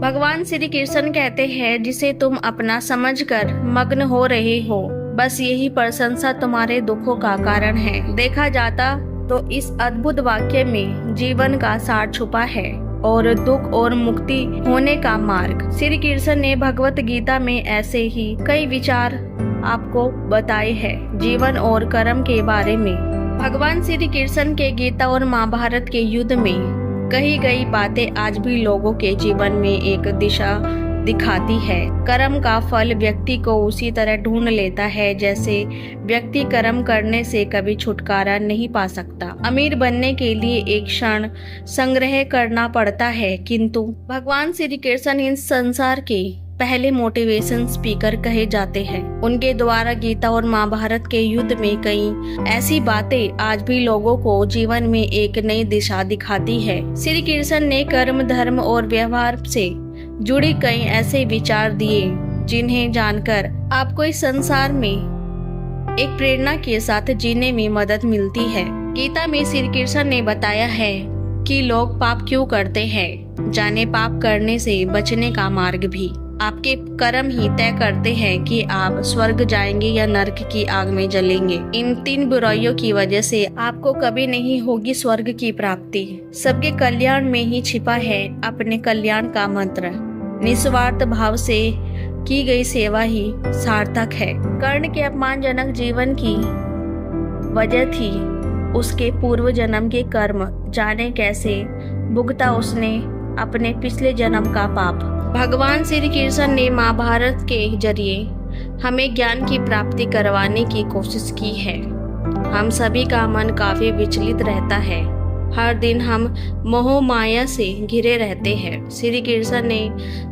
भगवान श्री कृष्ण कहते हैं, जिसे तुम अपना समझकर मग्न हो रहे हो, बस यही प्रशंसा तुम्हारे दुखों का कारण है। देखा जाता तो इस अद्भुत वाक्य में जीवन का सार छुपा है और दुख और मुक्ति होने का मार्ग। श्री कृष्ण ने भगवत गीता में ऐसे ही कई विचार आपको बताए हैं जीवन और कर्म के बारे में। भगवान श्री कृष्ण के गीता और महाभारत के युद्ध में कही गई बातें आज भी लोगों के जीवन में एक दिशा दिखाती है। कर्म का फल व्यक्ति को उसी तरह ढूंढ लेता है जैसे व्यक्ति कर्म करने से कभी छुटकारा नहीं पा सकता। अमीर बनने के लिए एक क्षण संग्रह करना पड़ता है, किंतु भगवान श्री कृष्ण इस संसार के पहले मोटिवेशन स्पीकर कहे जाते हैं। उनके द्वारा गीता और महाभारत के युद्ध में कई ऐसी बातें आज भी लोगों को जीवन में एक नई दिशा दिखाती है। श्री कृष्ण ने कर्म, धर्म और व्यवहार से जुड़ी कई ऐसे विचार दिए जिन्हें जानकर आपको इस संसार में एक प्रेरणा के साथ जीने में मदद मिलती है। गीता में श्री कृष्ण ने बताया है कि लोग पाप क्यों करते हैं, जाने पाप करने से बचने का मार्ग भी। आपके कर्म ही तय करते हैं कि आप स्वर्ग जाएंगे या नरक की आग में जलेंगे। इन 3 बुराइयों की वजह से आपको कभी नहीं होगी स्वर्ग की प्राप्ति। सबके कल्याण में ही छिपा है अपने कल्याण का मंत्र। निस्वार्थ भाव से की गई सेवा ही सार्थक है। कर्ण के अपमानजनक जीवन की वजह थी उसके पूर्व जन्म के कर्म, जाने कैसे भुगता उसने अपने पिछले जन्म का पाप। भगवान श्री कृष्ण ने महाभारत के जरिए हमें ज्ञान की प्राप्ति करवाने की कोशिश की है। हम सभी का मन काफी विचलित रहता है। हर दिन हम मोह माया से घिरे रहते हैं। श्री कृष्ण ने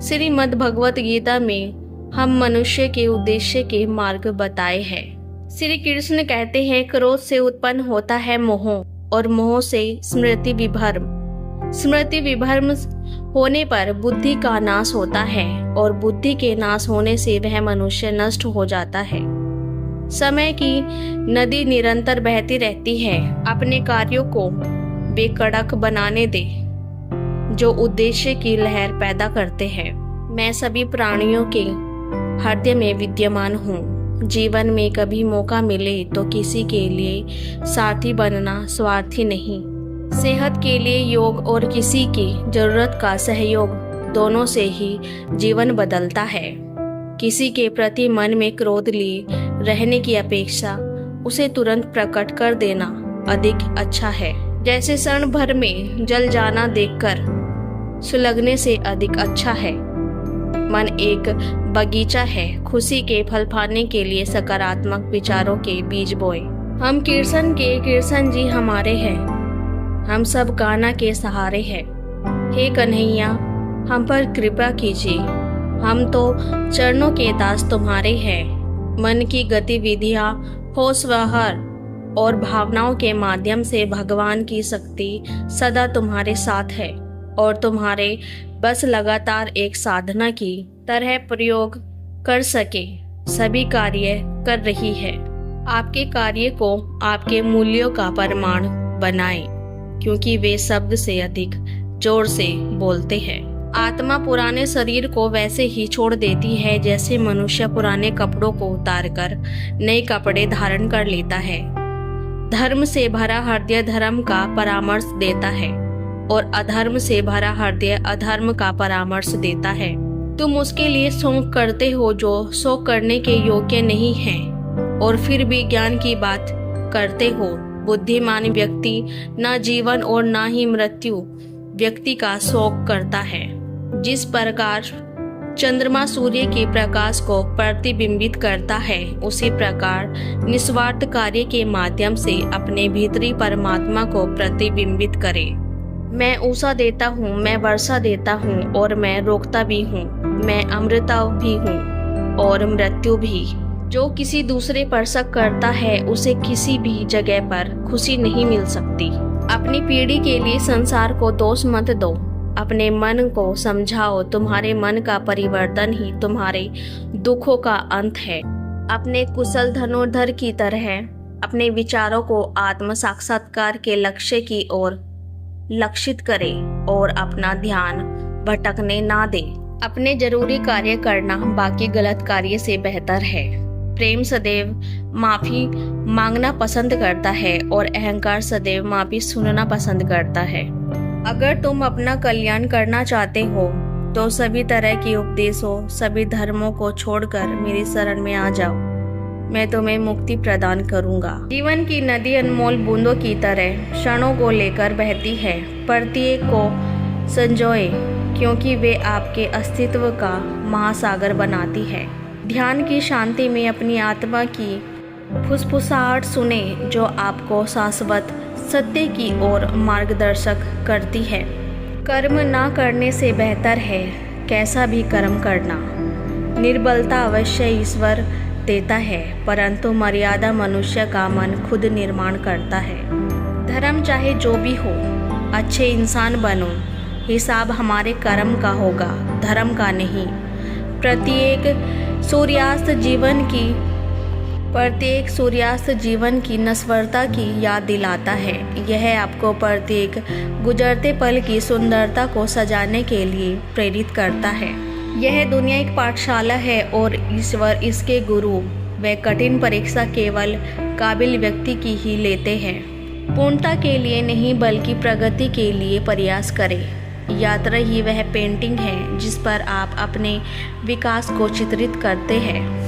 श्रीमद् भगवत गीता में हम मनुष्य के उद्देश्य के मार्ग बताए हैं। श्री कृष्ण कहते हैं, क्रोध से उत्पन्न होता है मोह और मोह से स्मृति विभ्रम। स्मृति विभ्रम होने पर बुद्धि का नाश होता है और बुद्धि के नाश होने से वह मनुष्य नष्ट हो जाता है। समय की नदी निरंतर बहती रहती है। अपने कार्यों को बेकड़क बनाने दे जो उद्देश्य की लहर पैदा करते हैं। मैं सभी प्राणियों के हृदय में विद्यमान हूँ। जीवन में कभी मौका मिले तो किसी के लिए साथी बनना स्वार्थी नहीं। सेहत के लिए योग और किसी की जरूरत का सहयोग, दोनों से ही जीवन बदलता है। किसी के प्रति मन में क्रोध लिए रहने की अपेक्षा उसे तुरंत प्रकट कर देना अधिक अच्छा है। जैसे क्षण भर में जल जाना देखकर सुलगने से अधिक अच्छा है। मन एक बगीचा है, खुशी के फल पाने के लिए सकारात्मक विचारों के बीज बोए। हम कृष्ण के, कृष्ण जी हमारे हैं, हम सब कान्हा के सहारे हैं। हे कन्हैया, हम पर कृपा कीजिए, हम तो चरणों के दास तुम्हारे हैं। मन की गतिविधियां, होश व्यवहार और भावनाओं के माध्यम से भगवान की शक्ति सदा तुम्हारे साथ है और तुम्हारे बस लगातार एक साधना की तरह प्रयोग कर सके सभी कार्य कर रही है। आपके कार्य को आपके मूल्यों का प्रमाण बनाएं, क्योंकि वे शब्द से अधिक जोर से बोलते हैं। आत्मा पुराने शरीर को वैसे ही छोड़ देती है जैसे मनुष्य पुराने कपड़ों को उतारकर नए कपड़े धारण कर लेता है। धर्म से भरा हृदय धर्म का परामर्श देता है और अधर्म से भरा हृदय अधर्म का परामर्श देता है। तुम उसके लिए शोक करते हो जो शोक करने के योग्य नहीं है और फिर भी ज्ञान की बात करते हो। बुद्धिमान व्यक्ति न जीवन और न ही मृत्यु व्यक्ति का शोक करता है। जिस प्रकार चंद्रमा सूर्य के प्रकाश को प्रतिबिंबित करता है, उसी प्रकार निस्वार्थ कार्य के माध्यम से अपने भीतरी परमात्मा को प्रतिबिंबित करे। मैं ऊषा देता हूँ, मैं वर्षा देता हूँ और मैं रोकता भी हूँ। मैं अमृता भी हूँ और मृत्यु भी। जो किसी दूसरे पर शक करता है उसे किसी भी जगह पर खुशी नहीं मिल सकती। अपनी पीढ़ी के लिए संसार को दोष मत दो, अपने मन को समझाओ। तुम्हारे मन का परिवर्तन ही तुम्हारे दुखों का अंत है। अपने कुशल धनुर्धर की तरह अपने विचारों को आत्म साक्षात्कार के लक्ष्य की ओर लक्षित करें और अपना ध्यान भटकने ना दे। अपने जरूरी कार्य करना बाकी गलत कार्य से बेहतर है। प्रेम सदैव माफी मांगना पसंद करता है और अहंकार सदैव माफी सुनना पसंद करता है। अगर तुम अपना कल्याण करना चाहते हो तो सभी तरह के उपदेशों, सभी धर्मों को छोड़कर मेरी शरण में आ जाओ। मैं तुम्हें मुक्ति प्रदान करूंगा। जीवन की नदी अनमोल बूंदों की तरह क्षणों को लेकर बहती है। प्रत्येक को संजोए क्योंकि वे आपके अस्तित्व का महासागर बनाती है। ध्यान की शांति में अपनी आत्मा की फुसफुसाहट सुने जो आपको शाश्वत सत्य की ओर मार्गदर्शक करती है। कर्म ना करने से बेहतर है कैसा भी कर्म करना। निर्बलता अवश्य ईश्वर देता है, परंतु मर्यादा मनुष्य का मन खुद निर्माण करता है। धर्म चाहे जो भी हो, अच्छे इंसान बनो। हिसाब हमारे कर्म का होगा, धर्म का नहीं। प्रत्येक सूर्यास्त जीवन की नश्वरता की याद दिलाता है। यह आपको प्रत्येक गुजरते पल की सुंदरता को सजाने के लिए प्रेरित करता है। यह दुनिया एक पाठशाला है और ईश्वर इसके गुरु। वे कठिन परीक्षा केवल काबिल व्यक्ति की ही लेते हैं। पूर्णता के लिए नहीं बल्कि प्रगति के लिए प्रयास करें। यात्रा ही वह पेंटिंग है जिस पर आप अपने विकास को चित्रित करते हैं।